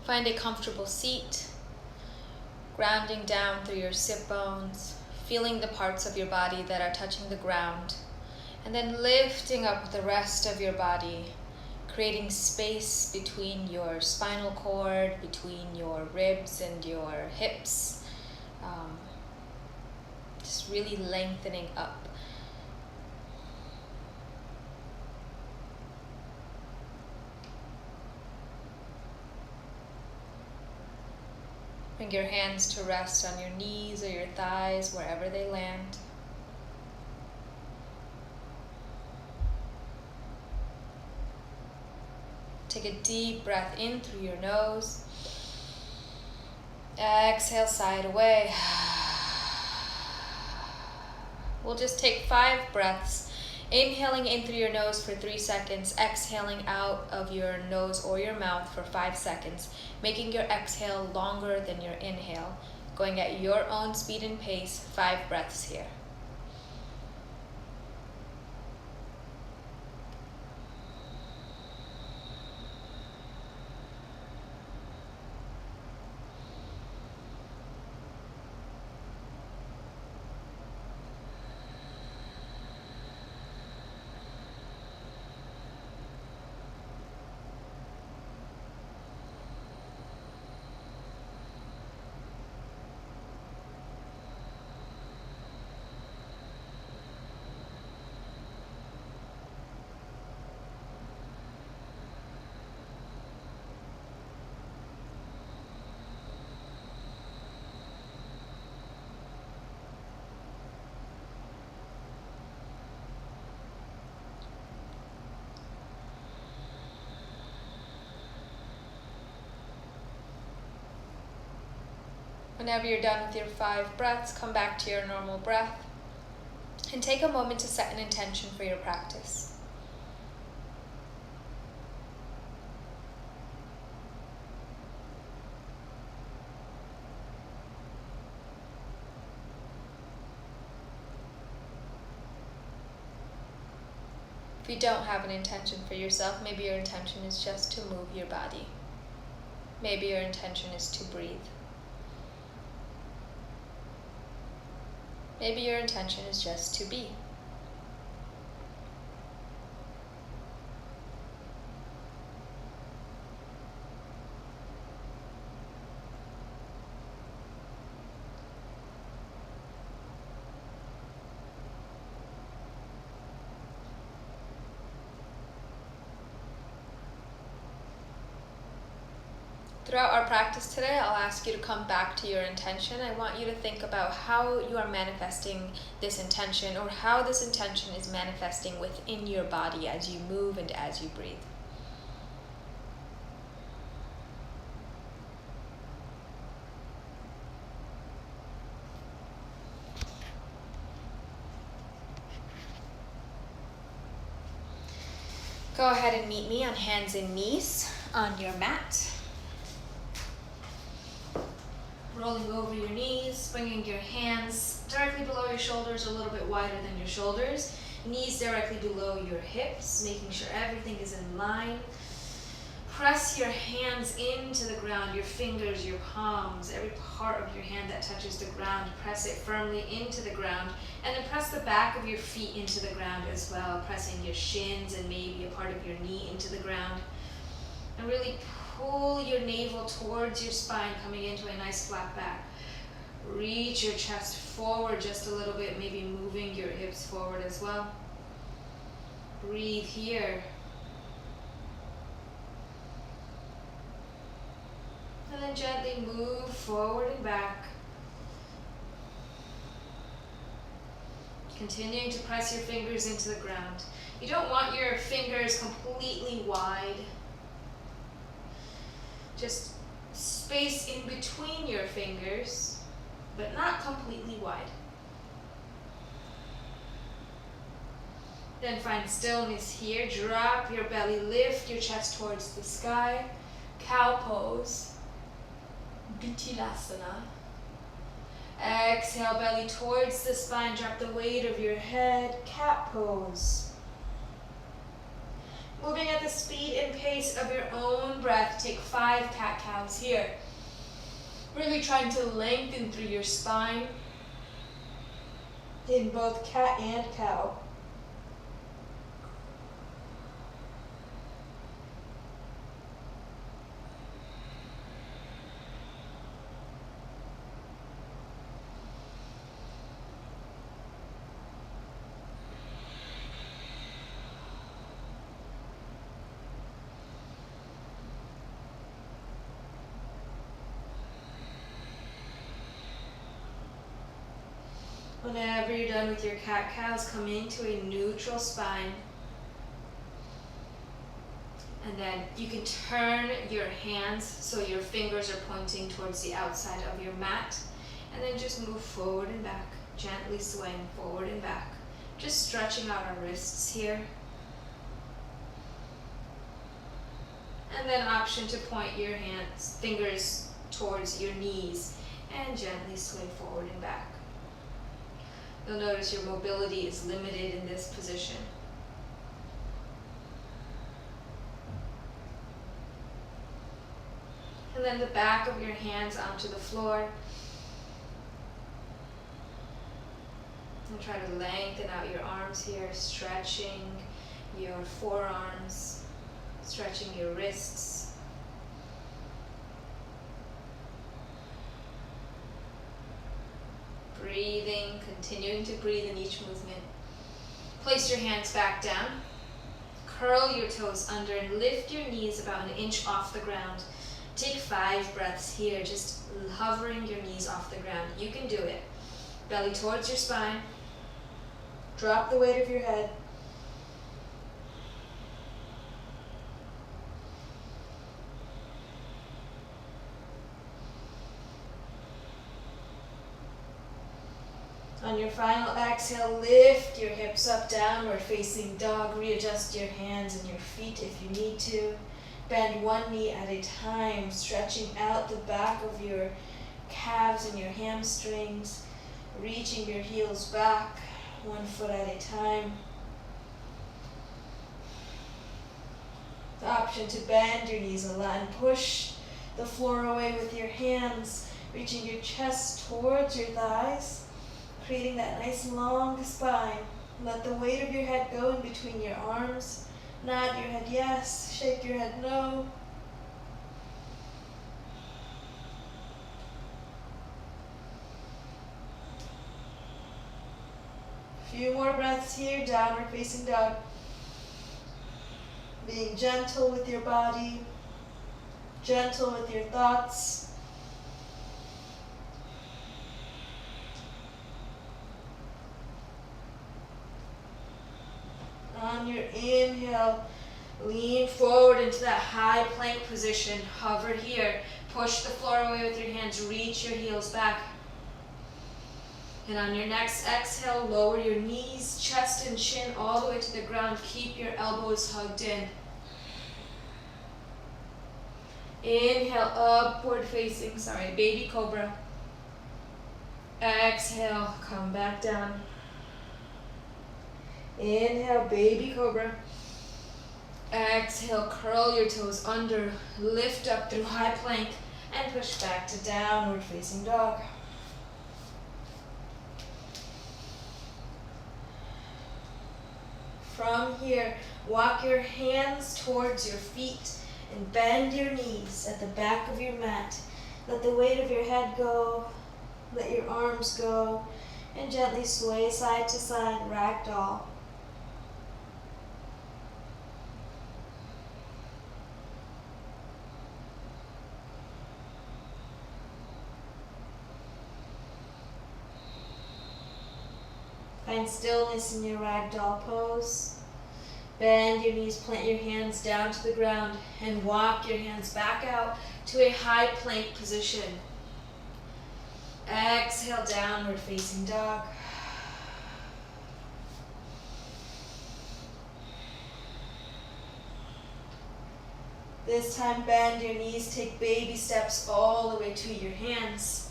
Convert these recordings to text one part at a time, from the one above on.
Find a comfortable seat, grounding down through your sit bones, feeling the parts of your body that are touching the ground, and then lifting up the rest of your body, creating space between your spinal cord, between your ribs and your hips, just really lengthening up. Bring your hands to rest on your knees or your thighs, wherever they land. Take a deep breath in through your nose. Exhale, sigh it away. We'll just take 5 breaths. Inhaling in through your nose for 3 seconds, exhaling out of your nose or your mouth for 5 seconds, making your exhale longer than your inhale, going at your own speed and pace, 5 breaths here. Whenever you're done with your 5 breaths, come back to your normal breath and take a moment to set an intention for your practice. If you don't have an intention for yourself, maybe your intention is just to move your body. Maybe your intention is to breathe. Maybe your intention is just to be. Throughout our practice today, I'll ask you to come back to your intention. I want you to think about how you are manifesting this intention, or how this intention is manifesting within your body as you move and as you breathe. Go ahead and meet me on hands and knees on your mat. Rolling over your knees, bringing your hands directly below your shoulders, a little bit wider than your shoulders. Knees directly below your hips, making sure everything is in line. Press your hands into the ground, your fingers, your palms, every part of your hand that touches the ground, press it firmly into the ground. And then press the back of your feet into the ground as well, pressing your shins and maybe a part of your knee into the ground. And really pull your navel towards your spine, coming into a nice flat back. Reach your chest forward just a little bit, maybe moving your hips forward as well. Breathe here. And then gently move forward and back. Continuing to press your fingers into the ground. You don't want your fingers completely wide. Just space in between your fingers, but not completely wide. Then find stillness here. Drop your belly, lift your chest towards the sky. Cow pose. Vinyasa. Exhale, belly towards the spine. Drop the weight of your head. Cat pose. Moving at the speed and pace of your own breath. Take 5 cat-cows here. Really trying to lengthen through your spine in both cat and cow. Whenever you're done with your cat-cows, come into a neutral spine. And then you can turn your hands so your fingers are pointing towards the outside of your mat. And then just move forward and back, gently swaying forward and back. Just stretching out our wrists here. And then option to point your fingers towards your knees and gently sway forward and back. You'll notice your mobility is limited in this position. And then the back of your hands onto the floor. And try to lengthen out your arms here, stretching your forearms, stretching your wrists. Breathing, continuing to breathe in each movement. Place your hands back down. Curl your toes under and lift your knees about 1 inch off the ground. Take 5 breaths here, just hovering your knees off the ground. You can do it. Belly towards your spine. Drop the weight of your head. On your final exhale, lift your hips up, downward facing dog. Readjust your hands and your feet if you need to. Bend one knee at a time, stretching out the back of your calves and your hamstrings, reaching your heels back, 1 foot at a time. The option to bend your knees a lot and push the floor away with your hands, reaching your chest towards your thighs, creating that nice long spine. Let the weight of your head go in between your arms. Nod your head yes, shake your head no. Few more breaths here, downward facing dog. Being gentle with your body, gentle with your thoughts. On your inhale, lean forward into that high plank position. Hover here. Push the floor away with your hands. Reach your heels back. And on your next exhale, lower your knees, chest and chin all the way to the ground. Keep your elbows hugged in. Inhale, upward facing, baby cobra. Exhale, come back down. Inhale, baby cobra. Exhale, curl your toes under, lift up through high plank, and push back to downward facing dog. From here, walk your hands towards your feet and bend your knees at the back of your mat. Let the weight of your head go, let your arms go, and gently sway side to side, ragdoll. Find stillness in your ragdoll pose. Bend your knees, plant your hands down to the ground, and walk your hands back out to a high plank position. Exhale, downward facing dog. This time, bend your knees, take baby steps all the way to your hands.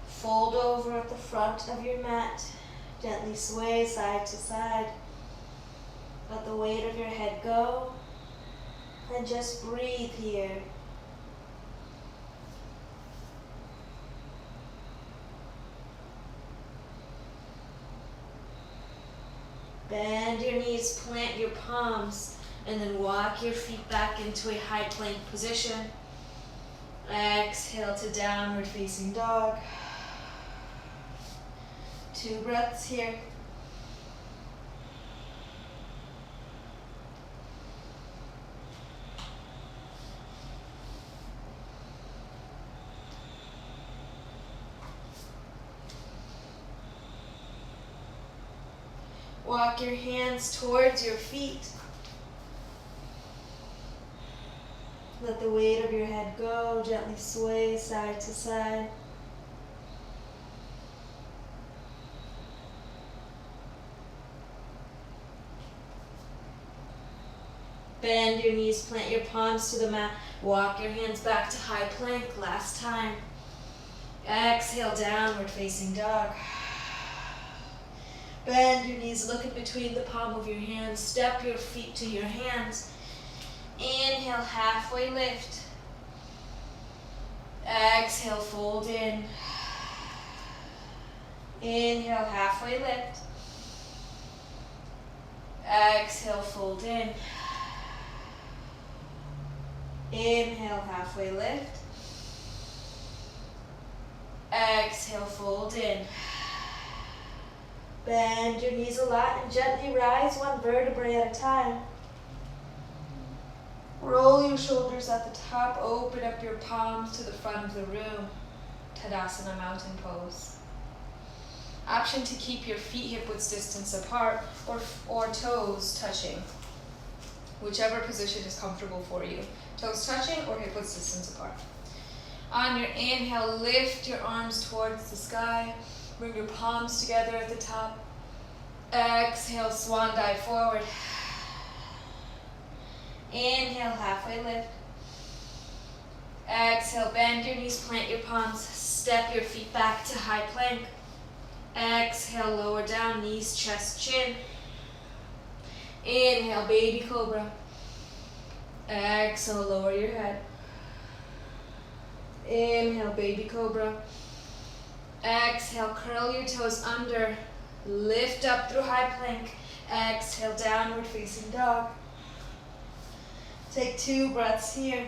Fold over at the front of your mat. Gently sway side to side. Let the weight of your head go and just breathe here. Bend your knees, plant your palms, and then walk your feet back into a high plank position. Exhale to downward facing dog. 2 breaths here. Walk your hands towards your feet. Let the weight of your head go, gently sway side to side. Bend your knees, plant your palms to the mat. Walk your hands back to high plank. Last time. Exhale, downward facing dog. Bend your knees, look in between the palm of your hands. Step your feet to your hands. Inhale, halfway lift. Exhale, fold in. Inhale, halfway lift. Exhale, fold in. Inhale, halfway lift. Exhale, fold in. Bend your knees a lot and gently rise 1 vertebrae at a time. Roll your shoulders at the top, open up your palms to the front of the room. Tadasana, mountain pose. Option to keep your feet hip width distance apart or toes touching. Whichever position is comfortable for you. Toes touching or hip width distance apart. On your inhale, lift your arms towards the sky. Bring your palms together at the top. Exhale, swan dive forward. Inhale, halfway lift. Exhale, bend your knees, plant your palms, step your feet back to high plank. Exhale, lower down, knees, chest, chin. Inhale, baby cobra. Exhale, lower your head. Inhale, baby cobra. Exhale, curl your toes under. Lift up through high plank. Exhale, downward facing dog. Take 2 breaths here.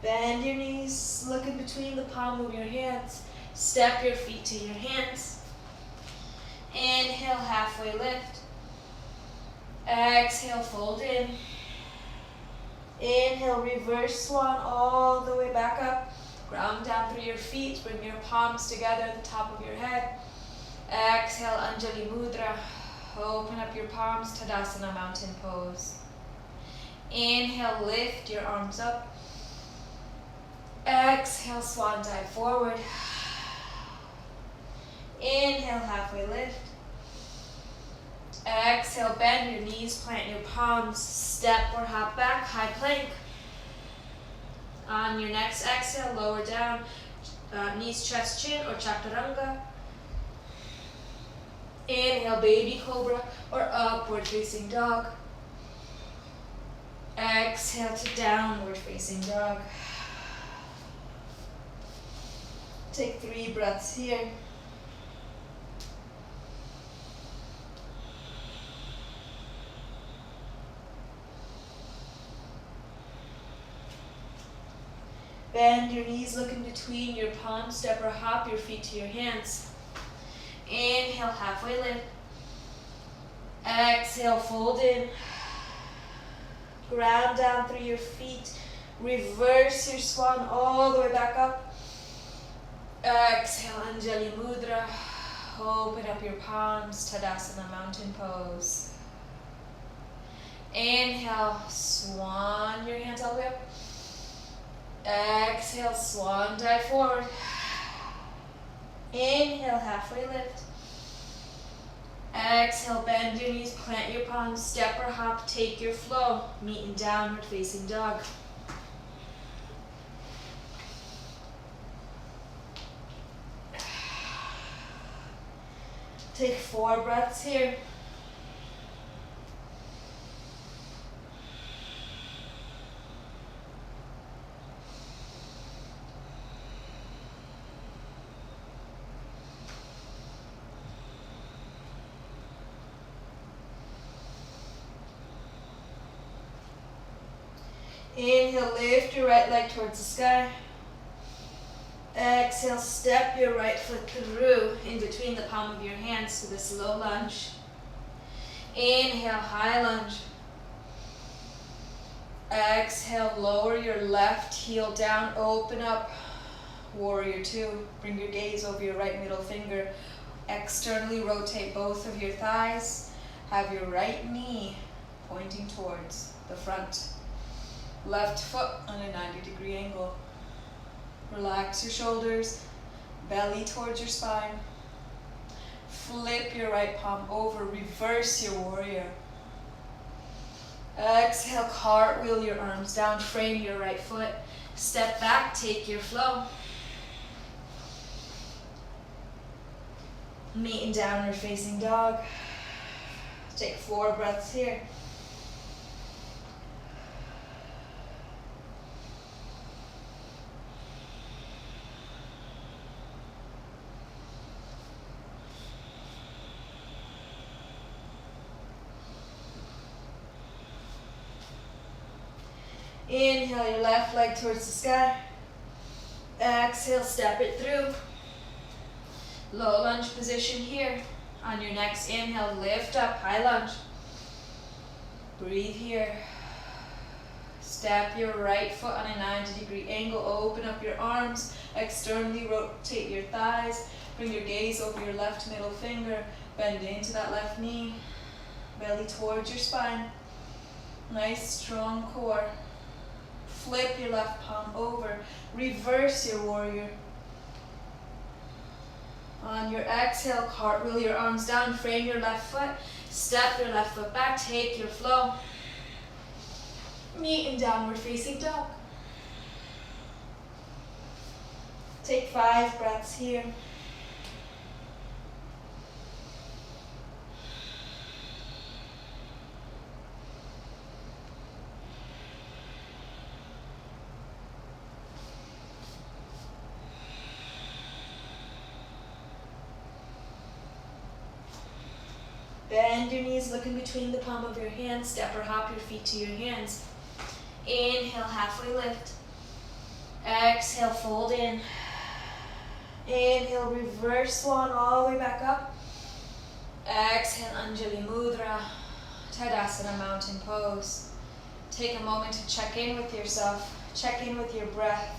Bend your knees, look in between the palm of your hands. Step your feet to your hands. Inhale, halfway lift. Exhale, fold in. Inhale, reverse swan all the way back up. Ground down through your feet. Bring your palms together at the top of your head. Exhale, Anjali Mudra. Open up your palms, Tadasana, mountain pose. Inhale, lift your arms up. Exhale, swan dive forward. Inhale, halfway lift. Exhale, bend your knees, plant your palms, step or hop back, high plank. On your next exhale, lower down, knees, chest, chin, or chaturanga. Inhale, baby cobra, or upward facing dog. Exhale to downward facing dog. Take 3 breaths here. Bend your knees, look in between your palms, step or hop your feet to your hands. Inhale, halfway lift. Exhale, fold in. Ground down through your feet. Reverse your swan all the way back up. Exhale, Anjali Mudra. Open up your palms, Tadasana, mountain pose. Inhale, swan your hands all the way up. Exhale, swan dive forward. Inhale, halfway lift. Exhale, bend your knees, plant your palms, step or hop, take your flow. Meet in downward facing dog. Take 4 breaths here. Inhale, lift your right leg towards the sky. Exhale, step your right foot through in between the palm of your hands to this low lunge. Inhale, high lunge. Exhale, lower your left heel down, open up. Warrior 2. Bring your gaze over your right middle finger. Externally rotate both of your thighs. Have your right knee pointing towards the front. Left foot on a 90-degree angle. Relax your shoulders, belly towards your spine. Flip your right palm over, reverse your warrior. Exhale, cartwheel your arms down, frame your right foot. Step back, take your flow. Meet in downward facing dog. Take 4 breaths here. Inhale your left leg towards the sky. Exhale, step it through. Low lunge position here. On your next inhale, lift up, high lunge. Breathe here. Step your right foot on a 90-degree angle. Open up your arms. Externally rotate your thighs. Bring your gaze over your left middle finger. Bend into that left knee. Belly towards your spine. Nice strong core. Flip your left palm over. Reverse your warrior. On your exhale, cartwheel your arms down. Frame your left foot. Step your left foot back. Take your flow. Meet in downward facing dog. Take 5 breaths here. Bend your knees, look in between the palm of your hands. Step or hop your feet to your hands. Inhale, halfway lift. Exhale, fold in. Inhale, reverse swan all the way back up. Exhale, Anjali Mudra, Tadasana, mountain pose. Take a moment to check in with yourself. Check in with your breath.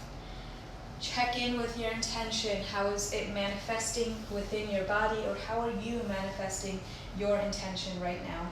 Check in with your intention. How is it manifesting within your body, or how are you manifesting your intention right now?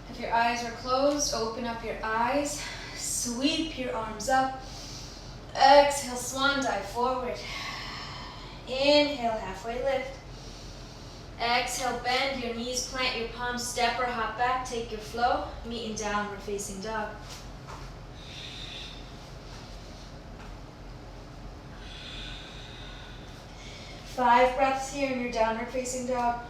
If your eyes are closed, open up your eyes. Sweep your arms up. Exhale, swan dive forward. Inhale, halfway lift. Exhale, bend your knees, plant your palms, step or hop back, take your flow, meet in downward facing dog. Five breaths here in your downward facing dog.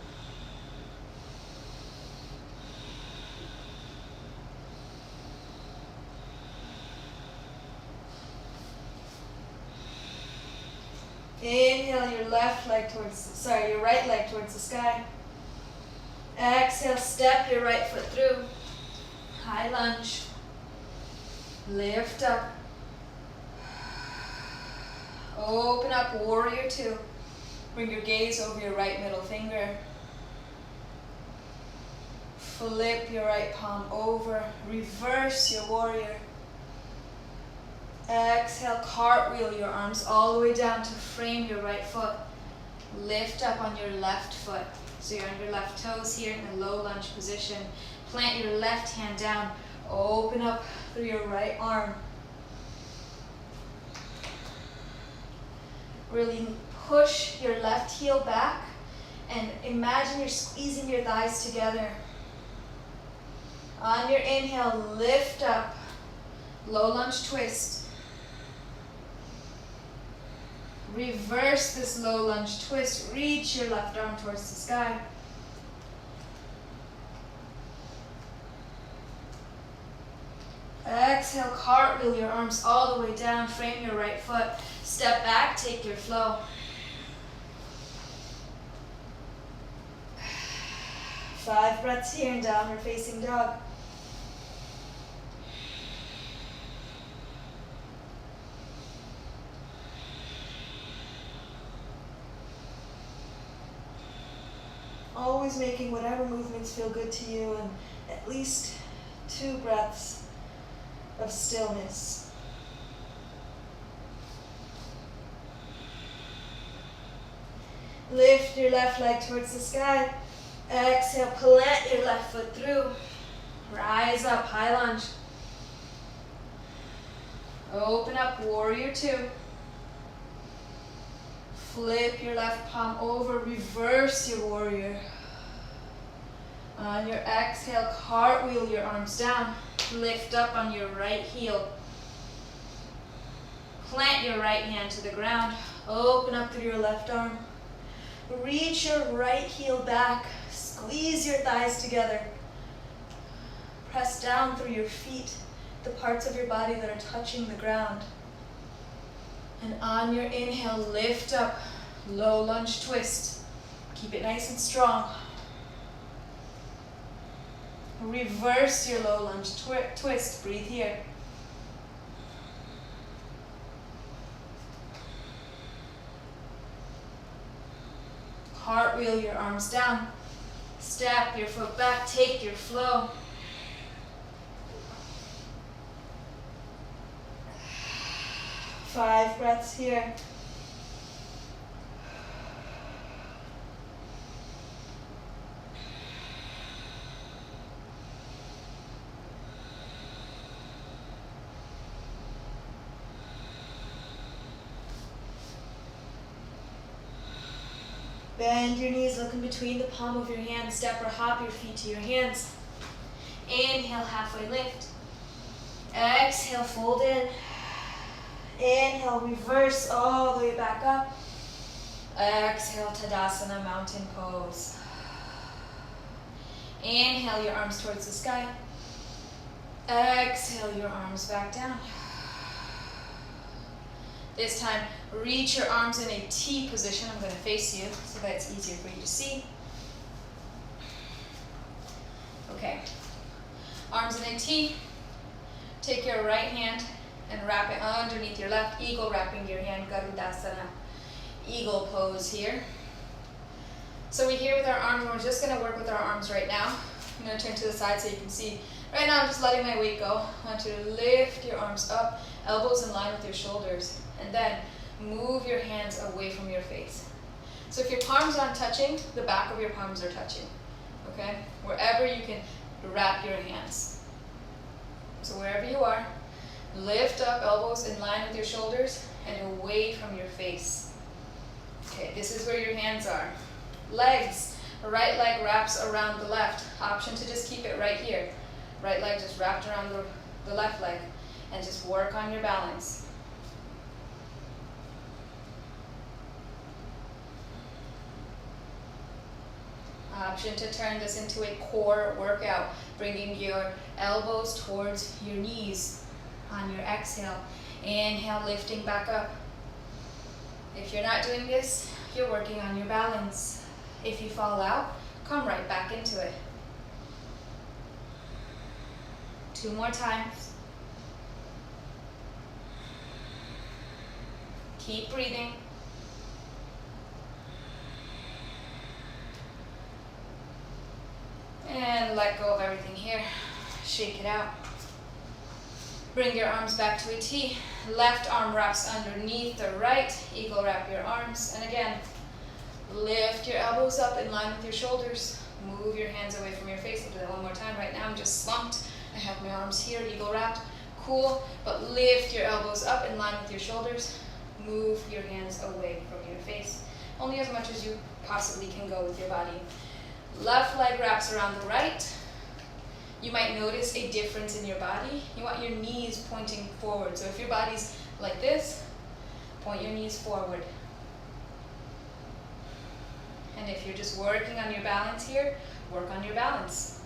Inhale your your right leg towards the sky. Exhale, step your right foot through. High lunge. Lift up. Open up, warrior 2. Bring your gaze over your right middle finger. Flip your right palm over. Reverse your warrior. Exhale, cartwheel your arms all the way down to frame your right foot. Lift up on your left foot. So you're on your left toes here in the low lunge position. Plant your left hand down. Open up through your right arm. Really push your left heel back and imagine you're squeezing your thighs together. On your inhale, lift up, low lunge twist. Reverse this low lunge twist, reach your left arm towards the sky. Exhale, cartwheel your arms all the way down, frame your right foot. Step back, take your flow. 5 breaths here in downward facing dog. Always making whatever movements feel good to you, and at least 2 breaths of stillness. Lift your left leg towards the sky. Exhale, plant your left foot through. Rise up, high lunge. Open up, warrior 2. Flip your left palm over, reverse your warrior. On your exhale, cartwheel your arms down. Lift up on your right heel. Plant your right hand to the ground. Open up through your left arm. Reach your right heel back. Squeeze your thighs together. Press down through your feet, the parts of your body that are touching the ground. And on your inhale, lift up, low lunge twist. Keep it nice and strong. Reverse your low lunge twist. Breathe here. Cartwheel your arms down. Step your foot back. Take your flow. Five breaths here. Bend your knees, look in between the palm of your hand. Step or hop your feet to your hands. Inhale, halfway lift. Exhale, fold in. Inhale, reverse all the way back up. Exhale, Tadasana, mountain pose. Inhale, your arms towards the sky. Exhale, your arms back down. This time, reach your arms in a T position. I'm going to face you so that it's easier for you to see. Okay. Arms in a T. Take your right hand and wrap it underneath your left. Eagle wrapping your hand, Garudasana. Eagle pose here. So we're here with our arms, and we're just going to work with our arms right now. I'm going to turn to the side so you can see. Right now, I'm just letting my weight go. I want you to lift your arms up, elbows in line with your shoulders, and then move your hands away from your face. So if your palms aren't touching, the back of your palms are touching, okay? Wherever you can wrap your hands. So wherever you are, lift up, elbows in line with your shoulders and away from your face. Okay, this is where your hands are. Legs, right leg wraps around the left. Option to just keep it right here. Right leg just wrapped around the left leg, and just work on your balance. Option to turn this into a core workout, bringing your elbows towards your knees on your exhale. Inhale, lifting back up. If you're not doing this, you're working on your balance. If you fall out, come right back into it. 2 more times. Keep breathing. And let go of everything here. Shake it out. Bring your arms back to a T. Left arm wraps underneath the right. Eagle wrap your arms. And again, lift your elbows up in line with your shoulders. Move your hands away from your face. I'll do that one more time. Right now I'm just slumped. I have my arms here, eagle wrapped. Cool, but lift your elbows up in line with your shoulders. move your hands away from your face. Only as much as you possibly can go with your body. Left leg wraps around the right. You might notice a difference in your body. You want your knees pointing forward. So if your body's like this, point your knees forward. And if you're just working on your balance here, work on your balance.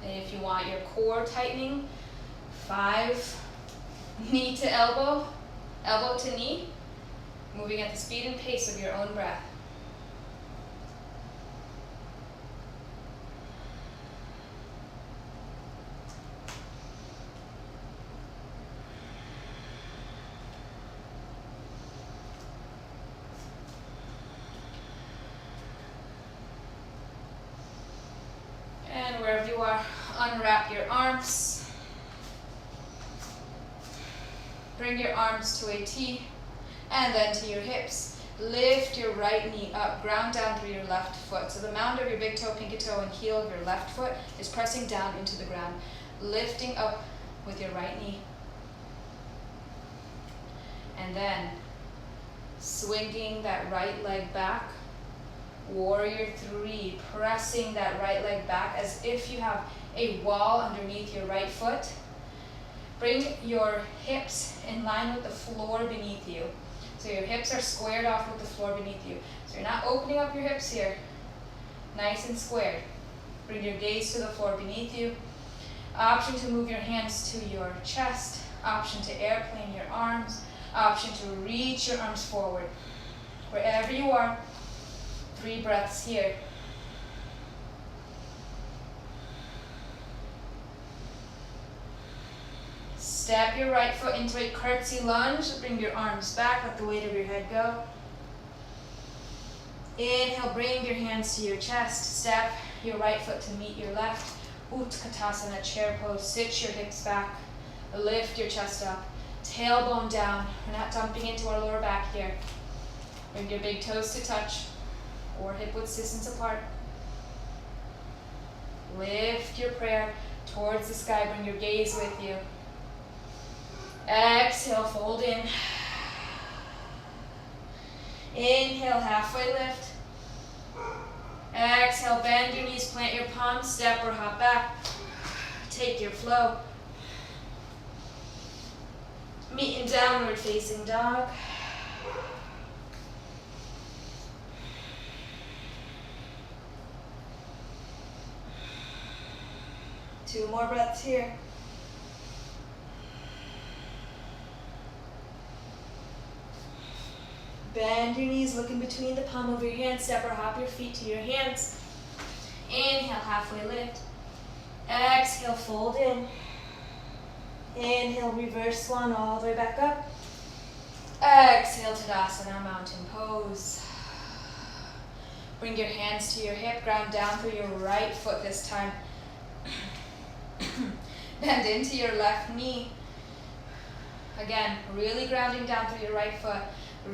And if you want your core tightening, 5, knee to elbow, elbow to knee, moving at the speed and pace of your own breath. And wherever you are, unwrap your arms. Bring your arms to a T and then to your hips. Lift your right knee up, ground down through your left foot. So the mound of your big toe, pinky toe, and heel of your left foot is pressing down into the ground. Lifting up with your right knee. And then swinging that right leg back. Warrior 3, pressing that right leg back as if you have a wall underneath your right foot. Bring your hips in line with the floor beneath you. So your hips are squared off with the floor beneath you. So you're not opening up your hips here. Nice and squared. Bring your gaze to the floor beneath you. Option to move your hands to your chest. Option to airplane your arms. Option to reach your arms forward. Wherever you are, 3 breaths here. Step your right foot into a curtsy lunge. Bring your arms back, let the weight of your head go. Inhale, bring your hands to your chest. Step your right foot to meet your left. Utkatasana, chair pose. Sit your hips back. Lift your chest up. Tailbone down. We're not dumping into our lower back here. Bring your big toes to touch or hip width distance apart. Lift your prayer towards the sky. Bring your gaze with you. Exhale, fold in. Inhale, halfway lift. Exhale, bend your knees, plant your palms, step or hop back. Take your flow. Meet in downward facing dog. Two more breaths here. Bend your knees, look in between the palm of your hands, step or hop your feet to your hands. Inhale, halfway lift. Exhale, fold in. Inhale, reverse swan all the way back up. Exhale, Tadasana, mountain pose. Bring your hands to your hip, ground down through your right foot this time. Bend into your left knee. Again, really grounding down through your right foot.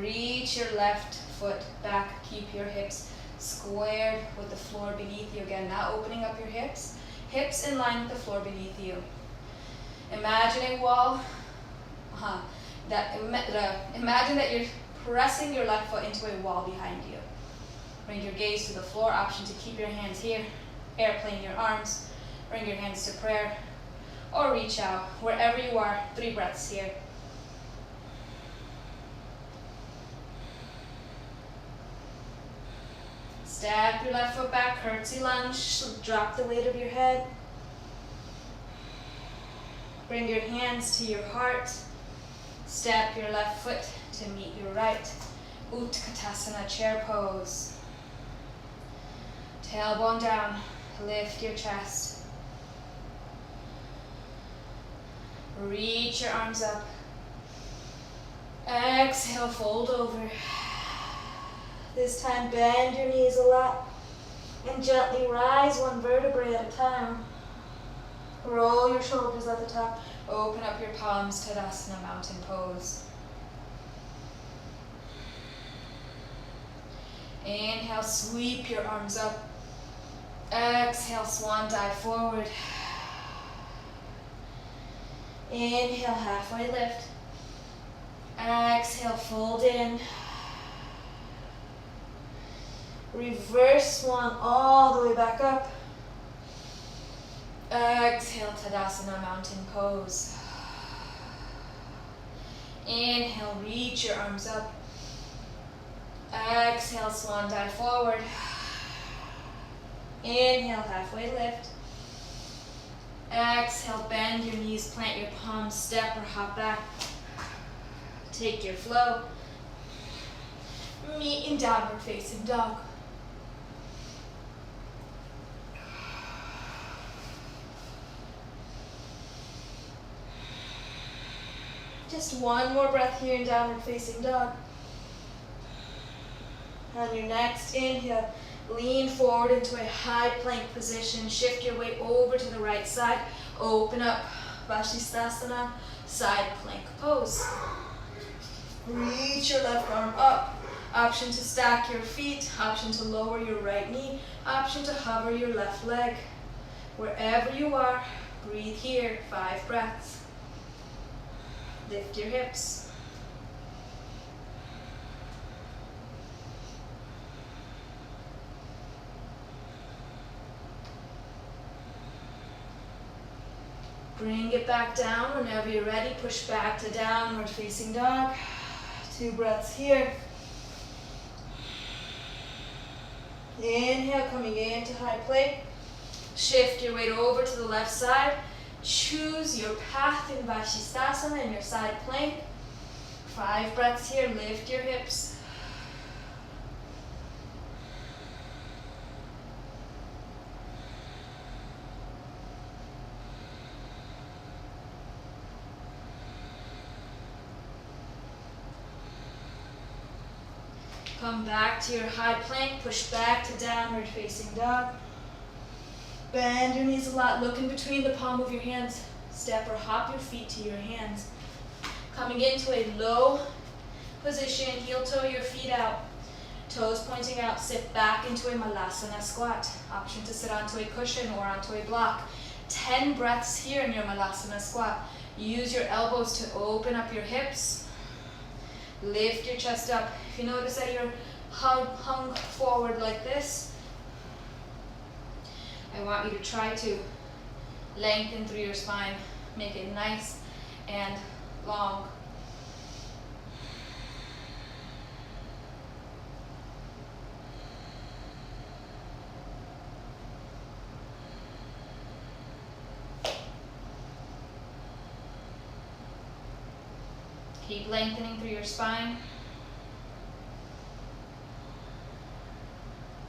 Reach your left foot back. Keep your hips squared with the floor beneath you. Again, not opening up your hips. Hips in line with the floor beneath you. Imagine a wall. Imagine that you're pressing your left foot into a wall behind you. Bring your gaze to the floor. Option to keep your hands here. Airplane your arms. Bring your hands to prayer. Or reach out. Wherever you are, 3 breaths here. Step your left foot back, curtsy lunge, drop the weight of your head. Bring your hands to your heart. Step your left foot to meet your right. Utkatasana, chair pose. Tailbone down, lift your chest. Reach your arms up. Exhale, fold over. This time, bend your knees a lot and gently rise 1 vertebrae at a time. Roll your shoulders at the top. Open up your palms, Tadasana, mountain pose. Inhale, sweep your arms up. Exhale, swan dive forward. Inhale, halfway lift. Exhale, fold in. Reverse swan all the way back up. Exhale, Tadasana, mountain pose. Inhale, reach your arms up. Exhale, swan dive forward. Inhale, halfway lift. Exhale, bend your knees, plant your palms, step or hop back. Take your flow. Meet in downward facing dog. Just one more breath here in downward facing dog. On your next inhale, lean forward into a high plank position. Shift your weight over to the right side. Open up, Vashisthasana, side plank pose. Reach your left arm up. Option to stack your feet. Option to lower your right knee. Option to hover your left leg. Wherever you are, breathe here, 5 breaths. Lift your hips. Bring it back down. Whenever you're ready, push back to downward facing dog. 2 breaths here. Inhale, coming into high plank. Shift your weight over to the left side. Choose your path in Vashisthasana in your side plank. 5 breaths here. Lift your hips. Come back to your high plank, push back to downward facing dog. Bend your knees a lot, look in between the palm of your hands. Step or hop your feet to your hands. Coming into a low position, heel toe your feet out. Toes pointing out, sit back into a Malasana squat. Option to sit onto a cushion or onto a block. 10 breaths here in your Malasana squat. Use your elbows to open up your hips. Lift your chest up. If you notice that you're hung forward like this, I want you to try to lengthen through your spine. Make it nice and long. Keep lengthening through your spine.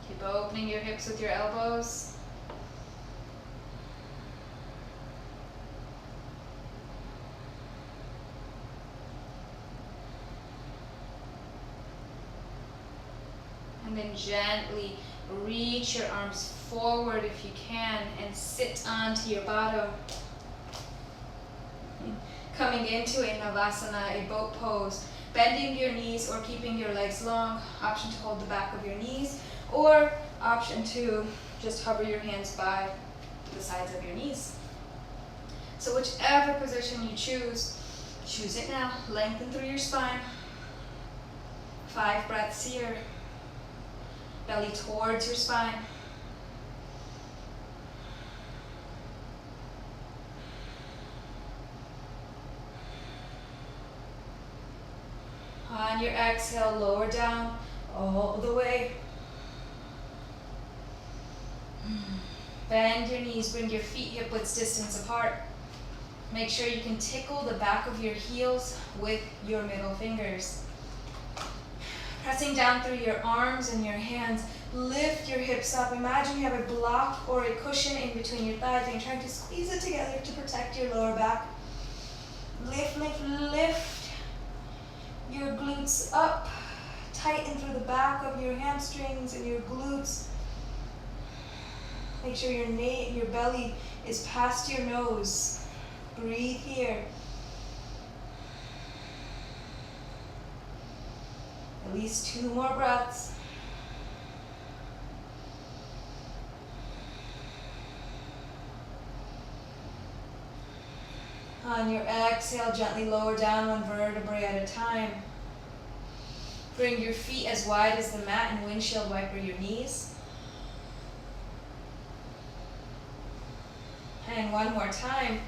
Keep opening your hips with your elbows. And then gently reach your arms forward if you can and sit onto your bottom. Coming into a Navasana, a boat pose, bending your knees or keeping your legs long. Option to hold the back of your knees, or option to just hover your hands by the sides of your knees. So whichever position you choose it now. Lengthen through your spine. 5 breaths here. Belly towards your spine. On your exhale, lower down all the way. Bend your knees, bring your feet hip width distance apart. Make sure you can tickle the back of your heels with your middle fingers. Pressing down through your arms and your hands, lift your hips up. Imagine you have a block or a cushion in between your thighs and you're trying to squeeze it together to protect your lower back. Lift, lift, lift your glutes up. Tighten through the back of your hamstrings and your glutes. Make sure your belly is past your nose. Breathe here. At least 2 more breaths. On your exhale, gently lower down one vertebrae at a time. Bring your feet as wide as the mat and windshield wiper your knees. And one more time,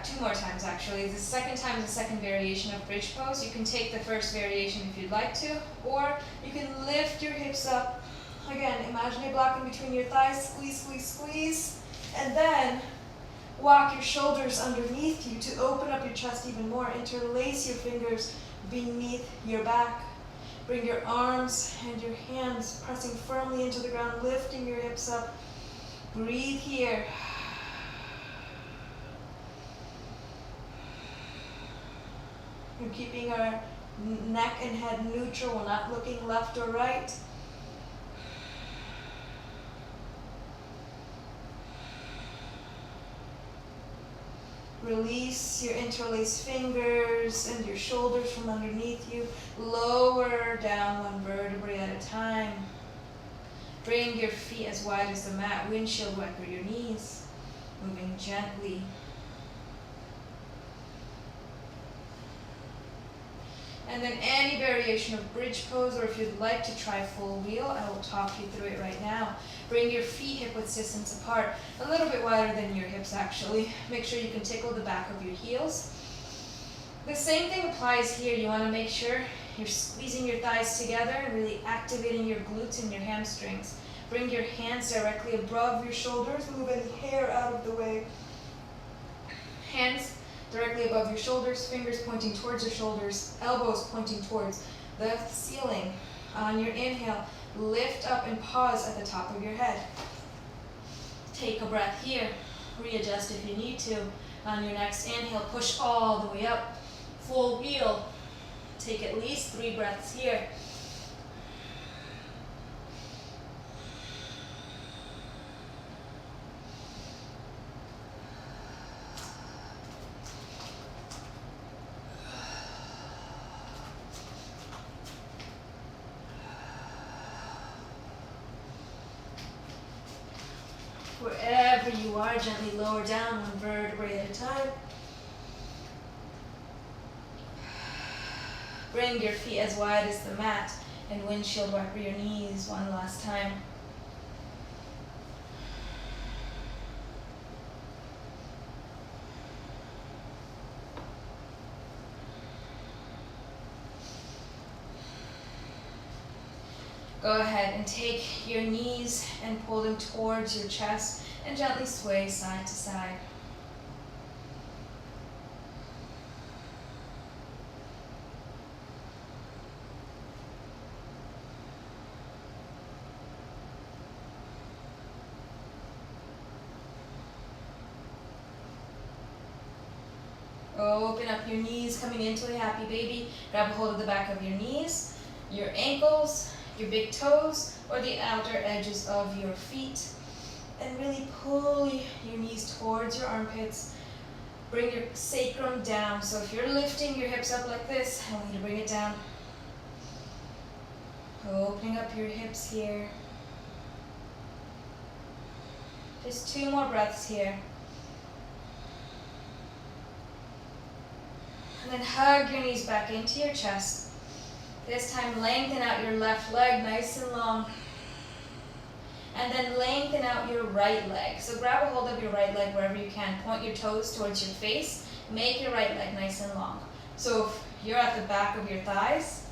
two more times actually. The second time is the second variation of bridge pose. You can take the first variation if you'd like to, or you can lift your hips up. Again, imagine you're blocking between your thighs, squeeze, squeeze, squeeze, and then walk your shoulders underneath you to open up your chest even more. Interlace your fingers beneath your back. Bring your arms and your hands pressing firmly into the ground, lifting your hips up. Breathe here. We're keeping our neck and head neutral. We're not looking left or right. Release your interlaced fingers and your shoulders from underneath you. Lower down one vertebrae at a time. Bring your feet as wide as the mat. Windshield wiper your knees. Moving gently. And then any variation of bridge pose, or if you'd like to try full wheel, I will talk you through it right now. Bring your feet hip-width distance apart, a little bit wider than your hips actually. Make sure you can tickle the back of your heels. The same thing applies here. You want to make sure you're squeezing your thighs together and really activating your glutes and your hamstrings. Bring your hands directly above your shoulders. Move any hair out of the way. Hands directly above your shoulders, fingers pointing towards your shoulders, elbows pointing towards the ceiling. On your inhale, lift up and pause at the top of your head. Take a breath here. Readjust if you need to. On your next inhale, push all the way up. Full wheel. Take at least 3 breaths here. Wherever you are, gently lower down one vertebrae at a time. Bring your feet as wide as the mat and windshield wiper your knees one last time. Go ahead and take your knees and pull them towards your chest and gently sway side to side. Open up your knees, coming into a happy baby. Grab a hold of the back of your knees, your ankles, your big toes, or the outer edges of your feet. And really pull your knees towards your armpits. Bring your sacrum down. So if you're lifting your hips up like this, I want you to bring it down. Opening up your hips here. Just 2 more breaths here. And then hug your knees back into your chest. This time lengthen out your left leg nice and long. And then lengthen out your right leg. So grab a hold of your right leg wherever you can. Point your toes towards your face. Make your right leg nice and long. So if you're at the back of your thighs,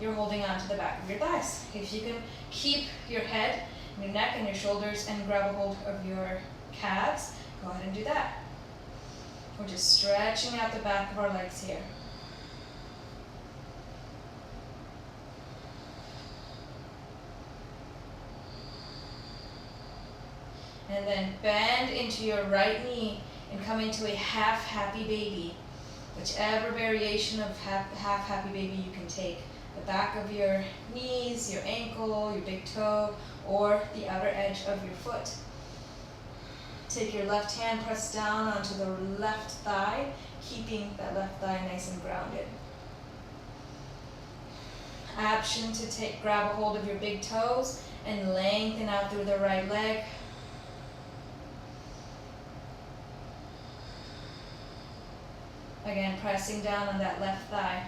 you're holding on to the back of your thighs. If you can keep your head, your neck, and your shoulders and grab a hold of your calves, go ahead and do that. We're just stretching out the back of our legs here. And then bend into your right knee and come into a half happy baby. Whichever variation of half happy baby you can take. The back of your knees, your ankle, your big toe, or the outer edge of your foot. Take your left hand, press down onto the left thigh, keeping that left thigh nice and grounded. Option to grab a hold of your big toes and lengthen out through the right leg. Again, pressing down on that left thigh.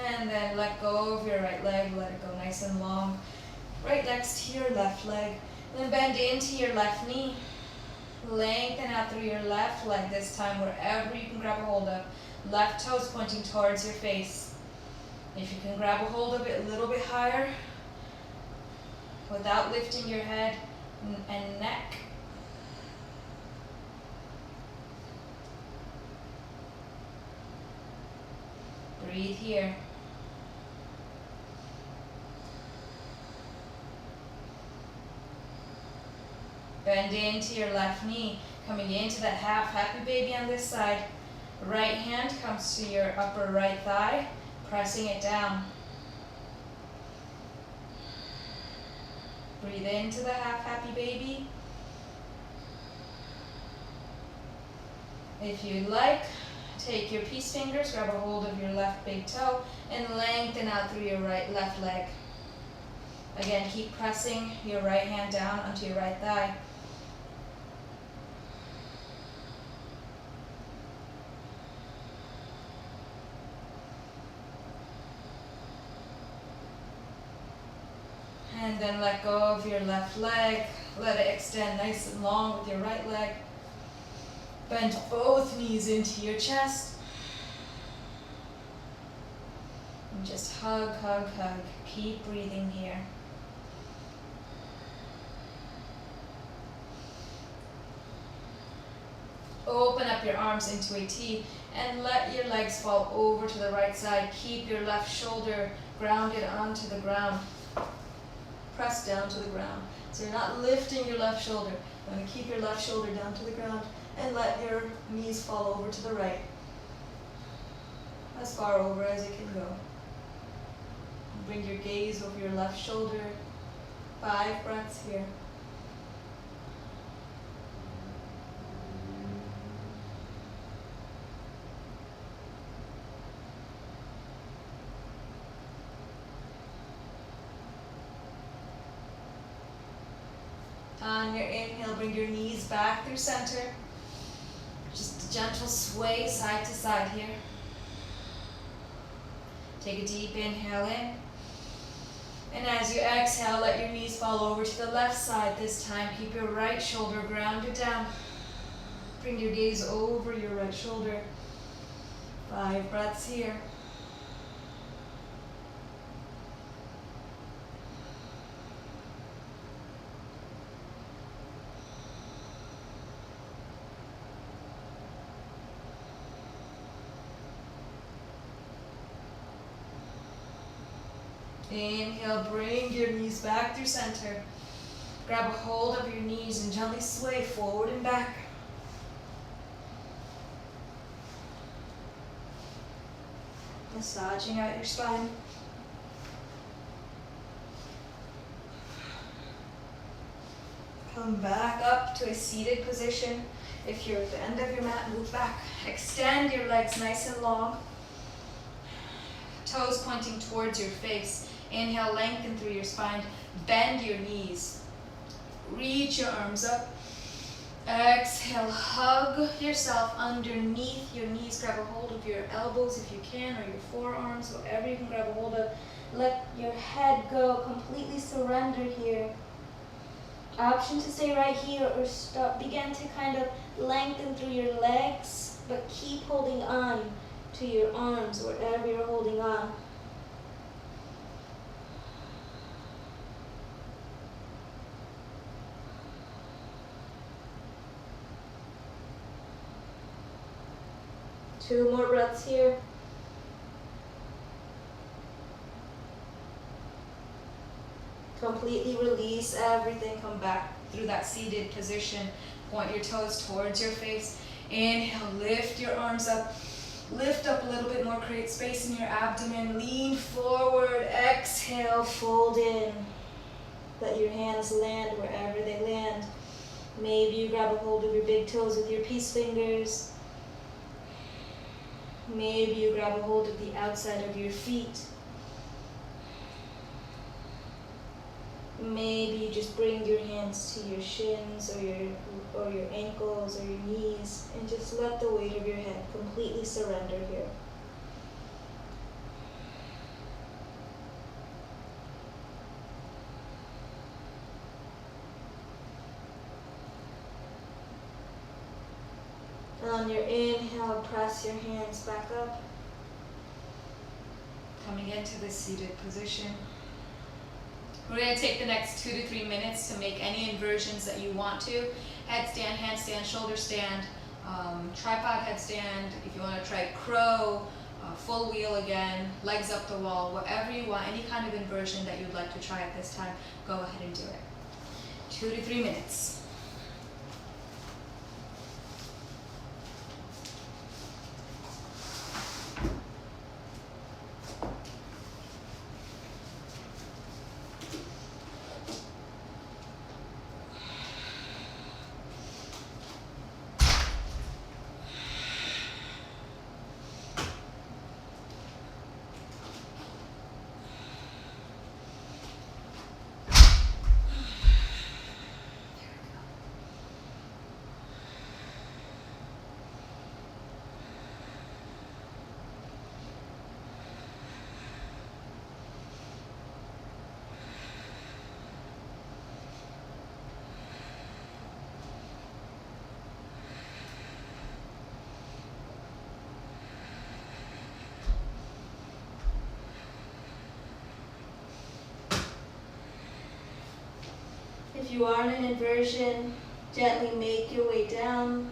And then let go of your right leg, let it go nice and long. Right next to your left leg. Then bend into your left knee. Lengthen out through your left leg this time, wherever you can grab a hold of. Left toes pointing towards your face. If you can grab a hold of it a little bit higher, without lifting your head and neck. Breathe here. Bend into your left knee, coming into that half happy baby on this side. Right hand comes to your upper right thigh, pressing it down. Breathe into the half happy baby. If you'd like, take your peace fingers, grab a hold of your left big toe, and lengthen out through your left leg. Again, keep pressing your right hand down onto your right thigh. And then let go of your left leg. Let it extend nice and long with your right leg. Bend both knees into your chest. And just hug, hug, hug. Keep breathing here. Open up your arms into a T and let your legs fall over to the right side. Keep your left shoulder grounded onto the ground. Press down to the ground. So you're not lifting your left shoulder. You want to keep your left shoulder down to the ground and let your knees fall over to the right. As far over as you can go. Bring your gaze over your left shoulder. 5 breaths here. On your inhale, bring your knees back through center. Just a gentle sway side to side here. Take a deep inhale in. And as you exhale, let your knees fall over to the left side this time. Keep your right shoulder grounded down. Bring your gaze over your right shoulder. 5 breaths here. Inhale, bring your knees back through center. Grab a hold of your knees and gently sway forward and back. Massaging out your spine. Come back up to a seated position. If you're at the end of your mat, move back. Extend your legs nice and long. Toes pointing towards your face. Inhale, lengthen through your spine. Bend your knees. Reach your arms up. Exhale, hug yourself underneath your knees. Grab a hold of your elbows if you can, or your forearms, whatever you can grab a hold of. Let your head go. Completely surrender here. Option to stay right here or stop. Begin to kind of lengthen through your legs, but keep holding on to your arms, wherever you're holding on. Two more breaths here. Completely release everything. Come back through that seated position. Point your toes towards your face. Inhale, lift your arms up. Lift up a little bit more, create space in your abdomen. Lean forward, exhale, fold in. Let your hands land wherever they land. Maybe you grab a hold of your big toes with your peace fingers. Maybe you grab a hold of the outside of your feet. Maybe just bring your hands to your shins or your ankles or your knees, and just let the weight of your head completely surrender here. On your inhale, press your hands back up. Coming into this seated position. We're going to take the next 2 to 3 minutes to make any inversions that you want to. Headstand, handstand, shoulder stand, tripod headstand. If you want to try crow, full wheel again, legs up the wall, whatever you want, any kind of inversion that you'd like to try at this time, go ahead and do it. 2 to 3 minutes. If you are in an inversion, gently make your way down.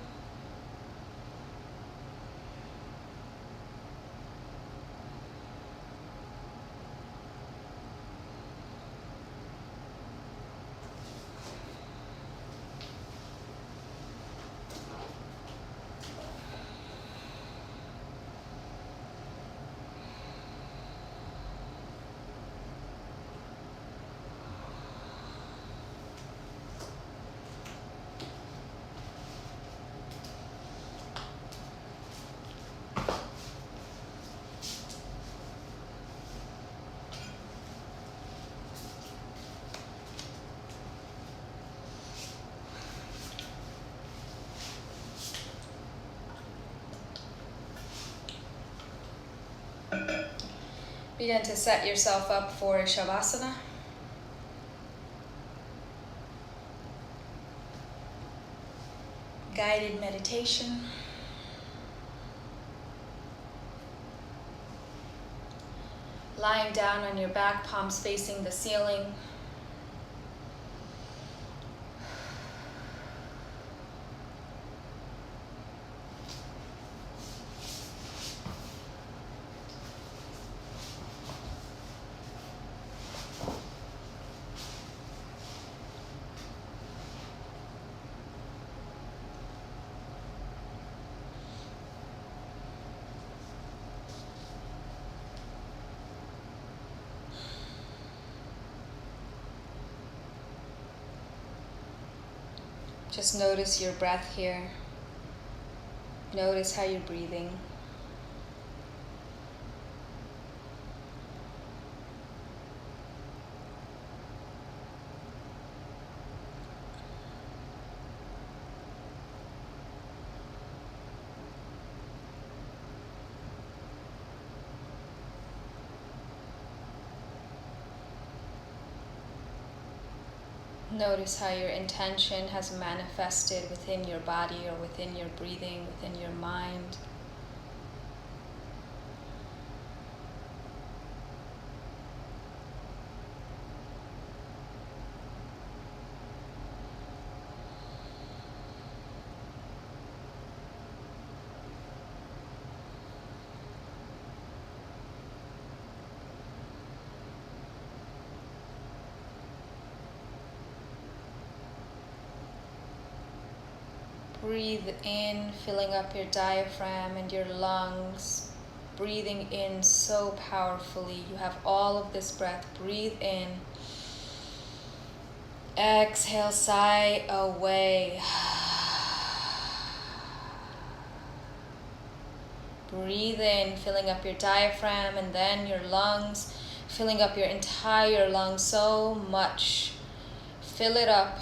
Begin to set yourself up for Shavasana. Guided meditation. Lying down on your back, palms facing the ceiling. Just notice your breath here. Notice how you're breathing. Notice how your intention has manifested within your body or within your breathing, within your mind. Breathe in, filling up your diaphragm and your lungs. Breathing in so powerfully. You have all of this breath. Breathe in. Exhale, sigh away. Breathe in, filling up your diaphragm and then your lungs, filling up your entire lungs. So much Fill it up.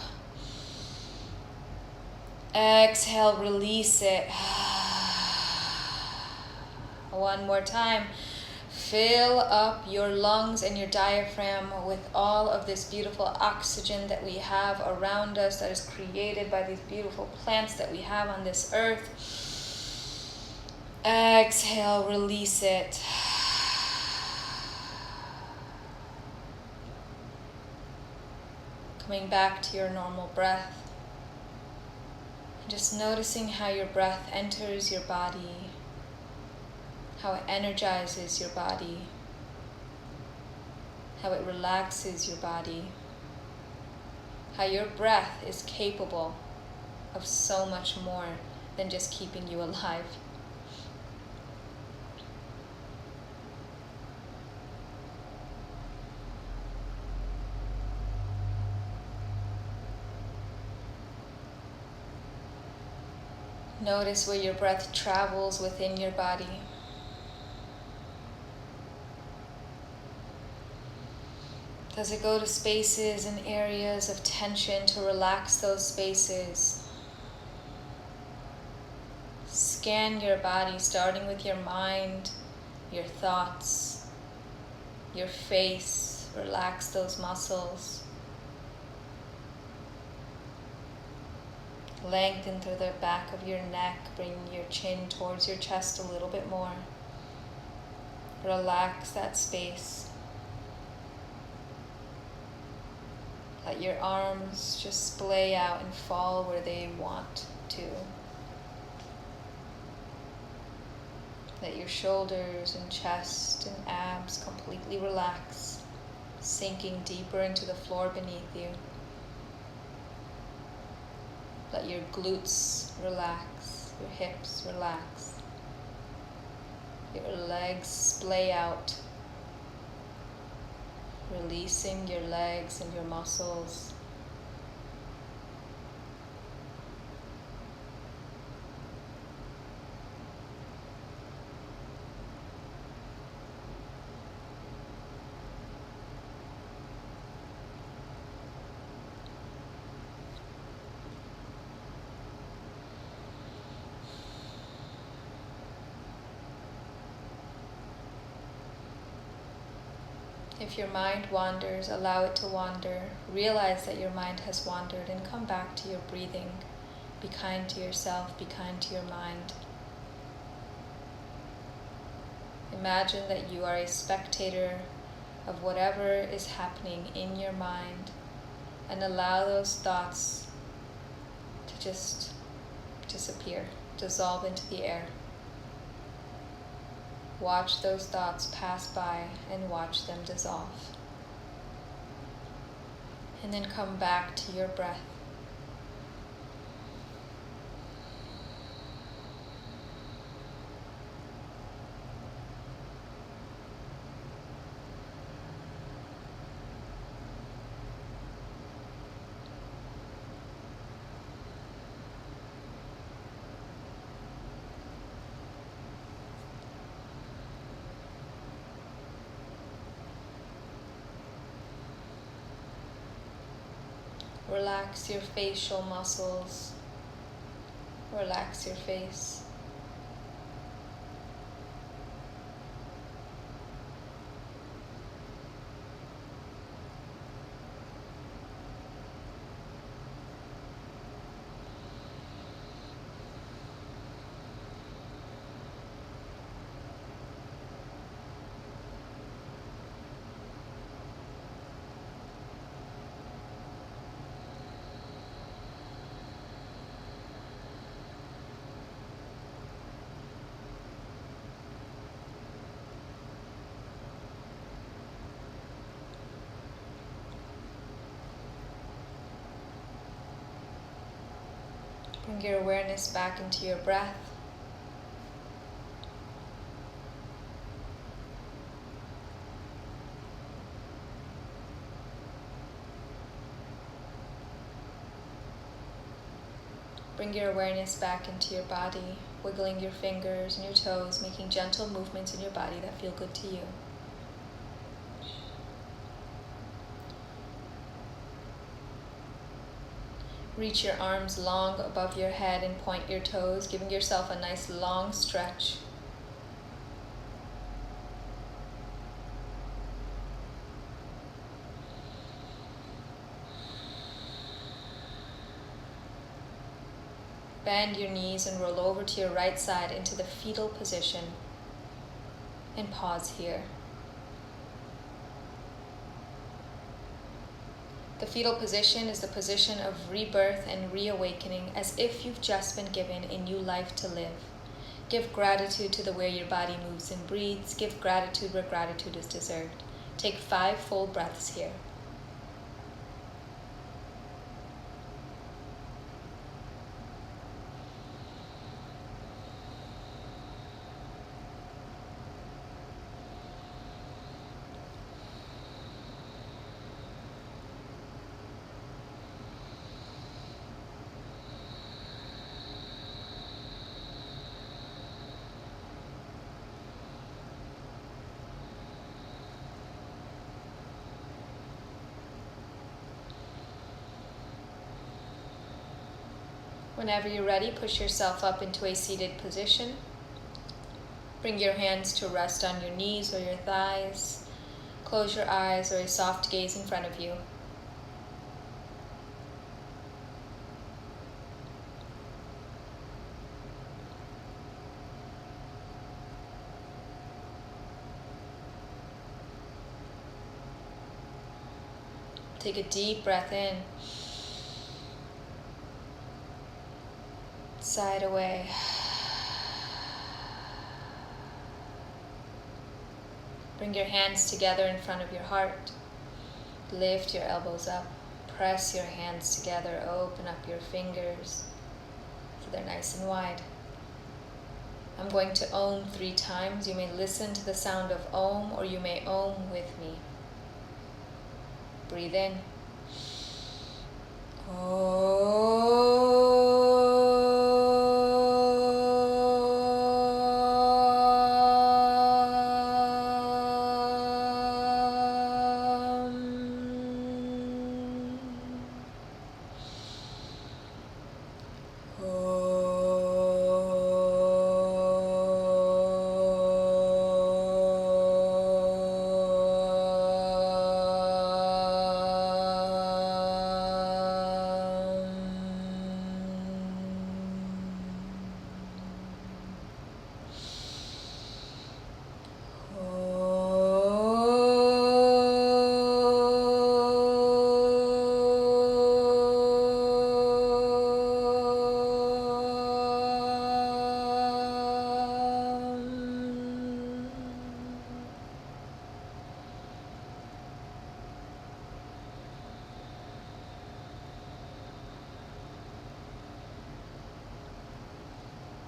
Exhale, release it. One more time. Fill up your lungs and your diaphragm with all of this beautiful oxygen that we have around us, that is created by these beautiful plants that we have on this earth. Exhale, release it. Coming back to your normal breath. Just noticing how your breath enters your body, how it energizes your body, how it relaxes your body, how your breath is capable of so much more than just keeping you alive. Notice where your breath travels within your body. Does it go to spaces and areas of tension to relax those spaces? Scan your body, starting with your mind, your thoughts, your face. Relax those muscles. Lengthen through the back of your neck, bring your chin towards your chest a little bit more. Relax that space. Let your arms just splay out and fall where they want to. Let your shoulders and chest and abs completely relax, sinking deeper into the floor beneath you. Let your glutes relax, your hips relax, your legs splay out, releasing your legs and your muscles. If your mind wanders, allow it to wander. Realize that your mind has wandered and come back to your breathing. Be kind to yourself, be kind to your mind. Imagine that you are a spectator of whatever is happening in your mind, and allow those thoughts to just disappear, dissolve into the air. Watch those thoughts pass by and watch them dissolve. And then come back to your breath. Relax your facial muscles. Relax your face. Bring your awareness back into your breath. Bring your awareness back into your body, wiggling your fingers and your toes, making gentle movements in your body that feel good to you. Reach your arms long above your head and point your toes, giving yourself a nice long stretch. Bend your knees and roll over to your right side into the fetal position. And pause here. The fetal position is the position of rebirth and reawakening, as if you've just been given a new life to live. Give gratitude to the way your body moves and breathes. Give gratitude where gratitude is deserved. Take 5 full breaths here. Whenever you're ready, push yourself up into a seated position. Bring your hands to rest on your knees or your thighs. Close your eyes or a soft gaze in front of you. Take a deep breath in. Sigh it away. Bring your hands together in front of your heart. Lift your elbows up. Press your hands together. Open up your fingers so they're nice and wide. I'm going to Om 3 times. You may listen to the sound of Om, or you may Om with me. Breathe in.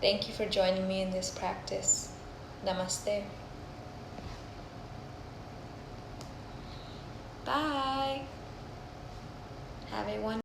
Thank you for joining me in this practice. Namaste. Bye. Have a wonderful